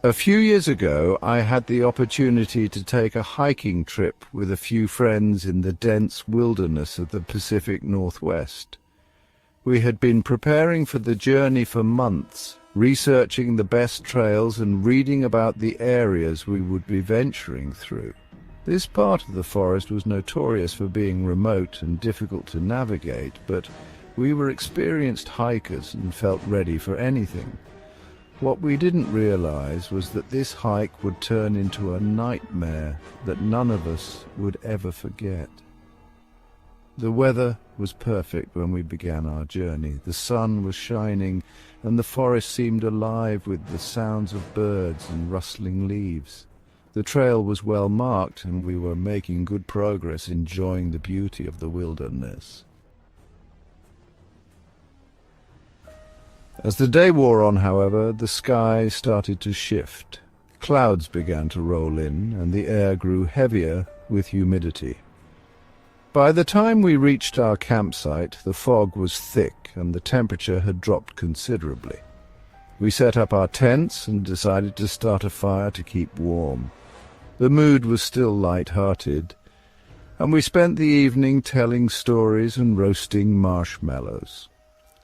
A few years ago, I had the opportunity to take a hiking trip with a few friends in the dense wilderness of the Pacific Northwest. We had been preparing for the journey for months, researching the best trails and reading about the areas we would be venturing through. This part of the forest was notorious for being remote and difficult to navigate, but we were experienced hikers and felt ready for anything. What we didn't realize was that this hike would turn into a nightmare that none of us would ever forget. The weather was perfect when we began our journey. The sun was shining, and the forest seemed alive with the sounds of birds and rustling leaves. The trail was well marked, and we were making good progress, enjoying the beauty of the wilderness. As the day wore on, however, the sky started to shift. Clouds began to roll in, and the air grew heavier with humidity. By the time we reached our campsite, the fog was thick and the temperature had dropped considerably. We set up our tents and decided to start a fire to keep warm. The mood was still light-hearted, and we spent the evening telling stories and roasting marshmallows.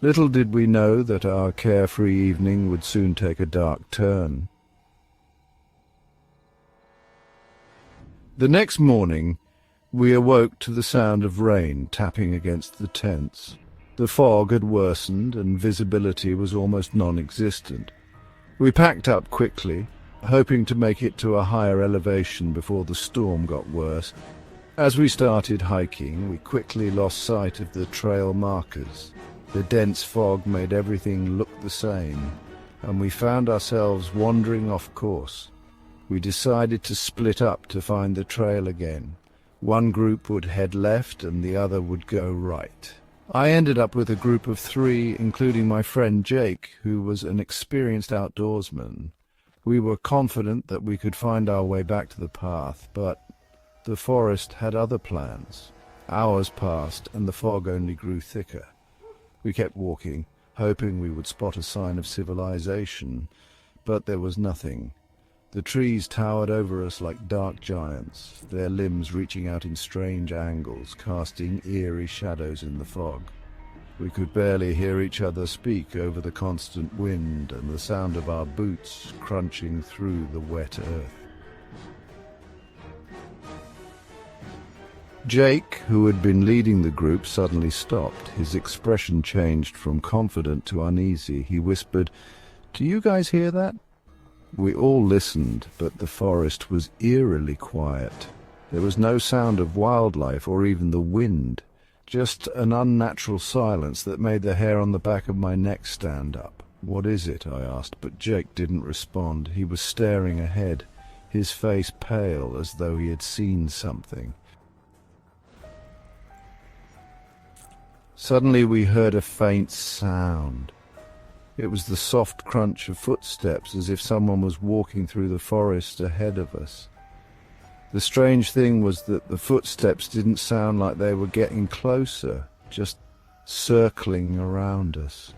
Little did we know that our carefree evening would soon take a dark turn. The next morning, we awoke to the sound of rain tapping against the tents. The fog had worsened and visibility was almost non-existent. We packed up quickly, hoping to make it to a higher elevation before the storm got worse. As we started hiking, we quickly lost sight of the trail markers. The dense fog made everything look the same, and we found ourselves wandering off course. We decided to split up to find the trail again. One group would head left and the other would go right. I ended up with a group of 3, including my friend Jake, who was an experienced outdoorsman. We were confident that we could find our way back to the path, but the forest had other plans. Hours passed and the fog only grew thicker. We kept walking, hoping we would spot a sign of civilization, but there was nothing. The trees towered over us like dark giants, their limbs reaching out in strange angles, casting eerie shadows in the fog. We could barely hear each other speak over the constant wind and the sound of our boots crunching through the wet earth. Jake, who had been leading the group, suddenly stopped. His expression changed from confident to uneasy. He whispered, "Do you guys hear that?" We all listened, but the forest was eerily quiet. There was no sound of wildlife or even the wind, just an unnatural silence that made the hair on the back of my neck stand up. "What is it?" I asked, but Jake didn't respond. He was staring ahead, his face pale as though he had seen something. Suddenly we heard a faint sound. It was the soft crunch of footsteps, as if someone was walking through the forest ahead of us. The strange thing was that the footsteps didn't sound like they were getting closer, just circling around us.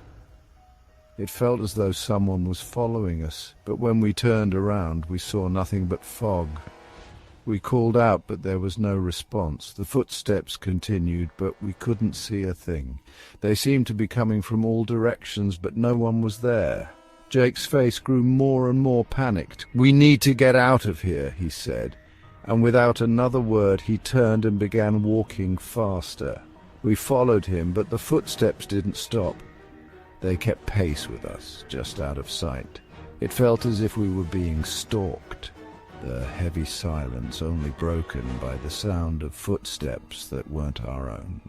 It felt as though someone was following us, but when we turned around, we saw nothing but fog. We called out, but there was no response. The footsteps continued, but we couldn't see a thing. They seemed to be coming from all directions, but no one was there. Jake's face grew more and more panicked. "We need to get out of here," he said, and without another word he turned and began walking faster. We followed him, but the footsteps didn't stop. They kept pace with us, just out of sight. It felt as if we were being stalked. The heavy silence only broken by the sound of footsteps that weren't our own.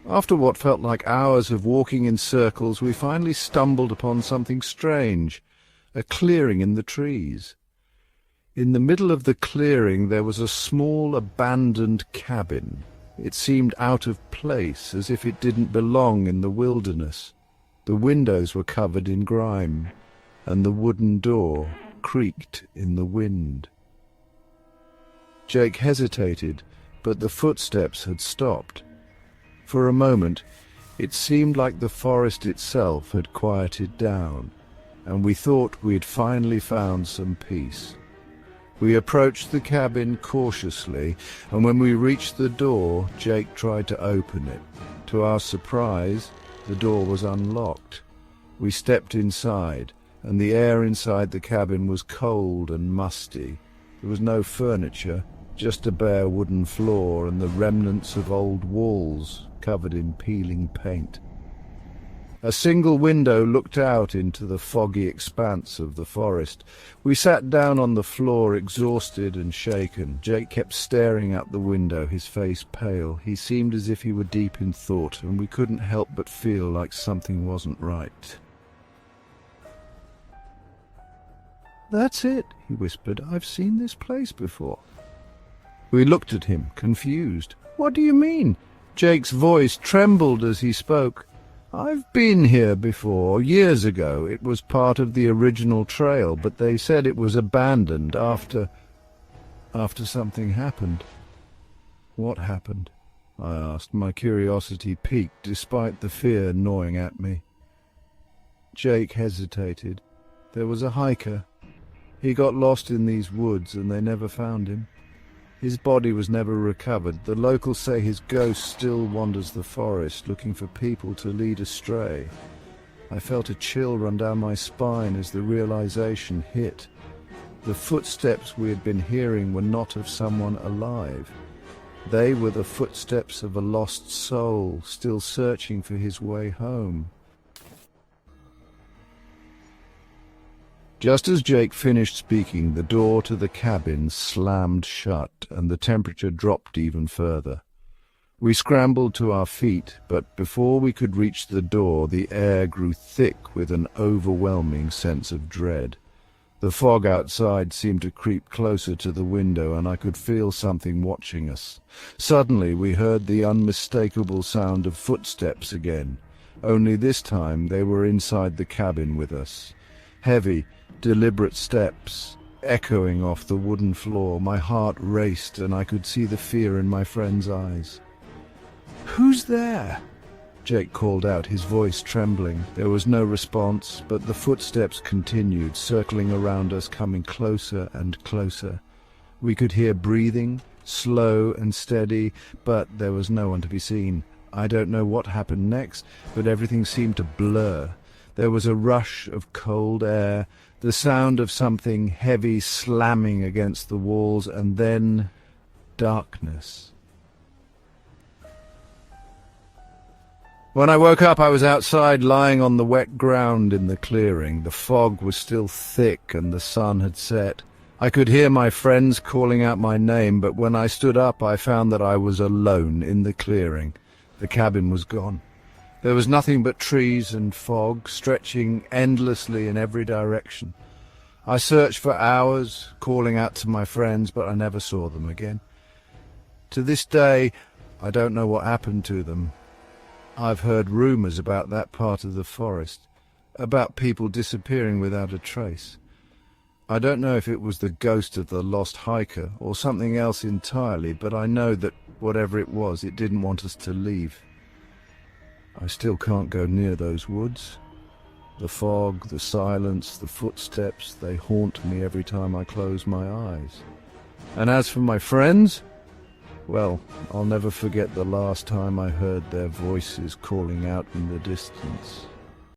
After what felt like hours of walking in circles, we finally stumbled upon something strange, a clearing in the trees. In the middle of the clearing there was a small abandoned cabin. It seemed out of place, as if it didn't belong in the wilderness. The windows were covered in grime, and the wooden door creaked in the wind. Jake hesitated, but the footsteps had stopped. For a moment, It seemed like the forest itself had quieted down, and we thought we'd finally found some peace. We approached the cabin cautiously, and when we reached the door, Jake tried to open it. To our surprise, the door was unlocked. We stepped inside, and the air inside the cabin was cold and musty. There was no furniture, just a bare wooden floor and the remnants of old walls covered in peeling paint. A single window looked out into the foggy expanse of the forest. We sat down on the floor, exhausted and shaken. Jake kept staring out the window, his face pale. He seemed as if he were deep in thought, and we couldn't help but feel like something wasn't right. "That's it," he whispered. "I've seen this place before." We looked at him, confused. "What do you mean?" Jake's voice trembled as he spoke. "I've been here before, years ago. It was part of the original trail, but they said it was abandoned after something happened." "What happened?" I asked, my curiosity piqued despite the fear gnawing at me. Jake hesitated. "There was a hiker. He got lost in these woods and they never found him. His body was never recovered. The locals say his ghost still wanders the forest, looking for people to lead astray." I felt a chill run down my spine as the realization hit. The footsteps we had been hearing were not of someone alive. They were the footsteps of a lost soul, still searching for his way home. Just as Jake finished speaking, the door to the cabin slammed shut, and the temperature dropped even further. We scrambled to our feet, but before we could reach the door, the air grew thick with an overwhelming sense of dread. The fog outside seemed to creep closer to the window, and I could feel something watching us. Suddenly we heard the unmistakable sound of footsteps again, only this time they were inside the cabin with us. Heavy, deliberate steps, echoing off the wooden floor. My heart raced, and I could see the fear in my friend's eyes. "Who's there?" Jake called out, his voice trembling. There was no response, but the footsteps continued, circling around us, coming closer and closer. We could hear breathing, slow and steady, but there was no one to be seen. I don't know what happened next, but everything seemed to blur. There was a rush of cold air, the sound of something heavy slamming against the walls, and then darkness. When I woke up, I was outside, lying on the wet ground in the clearing. The fog was still thick and the sun had set. I could hear my friends calling out my name, but when I stood up, I found that I was alone in the clearing. The cabin was gone. There was nothing but trees and fog, stretching endlessly in every direction. I searched for hours, calling out to my friends, but I never saw them again. To this day, I don't know what happened to them. I've heard rumors about that part of the forest, about people disappearing without a trace. I don't know if it was the ghost of the lost hiker or something else entirely, but I know that whatever it was, it didn't want us to leave. I still can't go near those woods. The fog, the silence, the footsteps, they haunt me every time I close my eyes. And as for my friends, well, I'll never forget the last time I heard their voices calling out in the distance.